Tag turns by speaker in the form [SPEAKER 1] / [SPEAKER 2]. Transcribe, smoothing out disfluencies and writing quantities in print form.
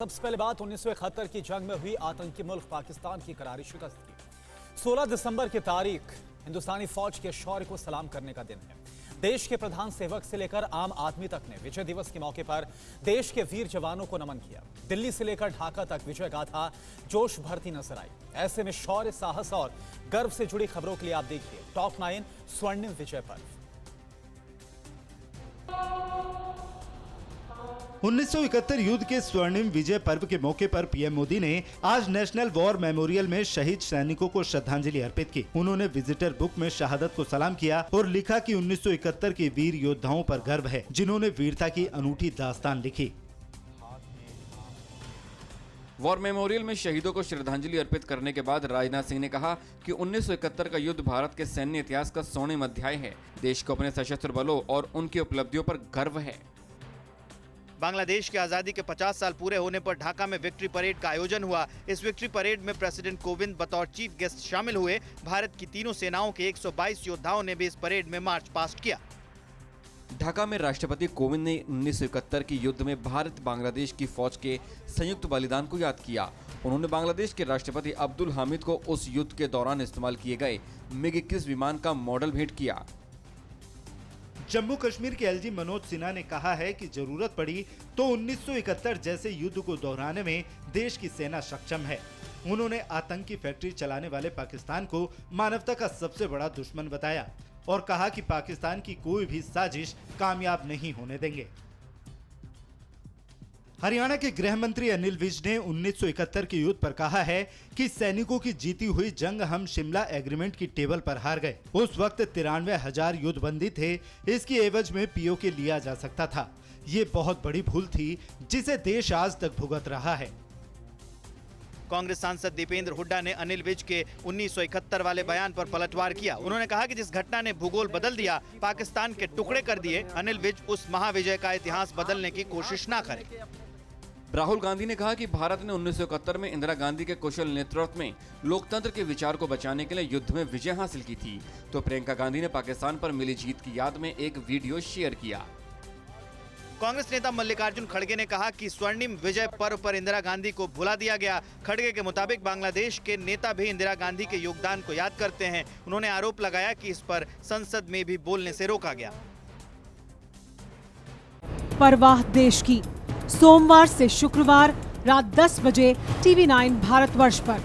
[SPEAKER 1] सबसे पहले बात 1971 की जंग में हुई आतंकी मुल्क पाकिस्तान की करारी शिकस्त की। 16 दिसंबर की तारीख हिंदुस्तानी फौज के शौर्य को सलाम करने का दिन है। देश के प्रधान सेवक से लेकर आम आदमी तक ने विजय दिवस के मौके पर देश के वीर जवानों को नमन किया। दिल्ली से लेकर ढाका तक विजय गाथा जोश भरती नजर आई। ऐसे में शौर्य, साहस और गर्व से जुड़ी खबरों के लिए आप देखिए टॉप 9 स्वर्णिम विजय पर्व।
[SPEAKER 2] 1971 युद्ध के स्वर्णिम विजय पर्व के मौके पर पीएम मोदी ने आज नेशनल वॉर मेमोरियल में शहीद सैनिकों को श्रद्धांजलि अर्पित की। उन्होंने विजिटर बुक में शहादत को सलाम किया और लिखा कि 1971 के वीर योद्धाओं पर गर्व है, जिन्होंने वीरता की अनूठी दास्तान लिखी।
[SPEAKER 3] वॉर मेमोरियल में शहीदों को श्रद्धांजलि अर्पित करने के बाद राजनाथ सिंह ने कहा कि 1971 का युद्ध भारत के सैन्य इतिहास का स्वर्णिम अध्याय है। देश को अपने सशस्त्र बलों और उनकी उपलब्धियों पर गर्व है।
[SPEAKER 4] बांग्लादेश की आजादी के 50 साल पूरे होने पर ढाका में विक्ट्री परेड का आयोजन हुआ। इस विक्ट्री परेड में प्रेसिडेंट कोविंद बतौर चीफ गेस्ट शामिल हुए। भारत की तीनों सेनाओं के 122 योद्धाओं ने भी इस परेड में मार्च पास्ट किया।
[SPEAKER 3] ढाका में राष्ट्रपति कोविंद ने 1971 के युद्ध में भारत बांग्लादेश की फौज के संयुक्त बलिदान को याद किया। उन्होंने बांग्लादेश के राष्ट्रपति अब्दुल हामिद को उस युद्ध के दौरान इस्तेमाल किए गए MiG-21 विमान का मॉडल भेंट किया।
[SPEAKER 2] जम्मू कश्मीर के एलजी मनोज सिन्हा ने कहा है कि जरूरत पड़ी तो 1971 जैसे युद्ध को दोहराने में देश की सेना सक्षम है। उन्होंने आतंकी फैक्ट्री चलाने वाले पाकिस्तान को मानवता का सबसे बड़ा दुश्मन बताया और कहा कि पाकिस्तान की कोई भी साजिश कामयाब नहीं होने देंगे। हरियाणा के गृह मंत्री अनिल विज ने 1971 के युद्ध पर कहा है कि सैनिकों की जीती हुई जंग हम शिमला एग्रीमेंट की टेबल पर हार गए। उस वक्त 93,000 युद्धबंदी थे। इसकी एवज में पीओके लिया जा सकता था। ये बहुत बड़ी भूल थी जिसे देश आज तक भुगत रहा है।
[SPEAKER 4] कांग्रेस सांसद दीपेंद्र हुड्डा ने अनिल विज के 1971 वाले बयान पर पलटवार किया। उन्होंने कहा कि जिस घटना ने भूगोल बदल दिया, पाकिस्तान के टुकड़े कर दिए, अनिल विज उस महाविजय का इतिहास बदलने की कोशिश न करें।
[SPEAKER 3] राहुल गांधी ने कहा कि भारत ने 1971 में इंदिरा गांधी के कुशल नेतृत्व में लोकतंत्र के विचार को बचाने के लिए युद्ध में विजय हासिल की थी। तो प्रियंका गांधी ने पाकिस्तान पर मिली जीत की याद में एक वीडियो शेयर किया।
[SPEAKER 4] कांग्रेस नेता मल्लिकार्जुन खड़गे ने कहा कि स्वर्णिम विजय पर्व पर इंदिरा गांधी को भुला दिया गया। खड़गे के मुताबिक बांग्लादेश के नेता भी इंदिरा गांधी के योगदान को याद करते हैं। उन्होंने आरोप लगाया कि इस पर संसद में भी बोलने से रोका गया।
[SPEAKER 5] परवाह देश की, सोमवार से शुक्रवार रात 10 बजे TV9 भारतवर्ष पर।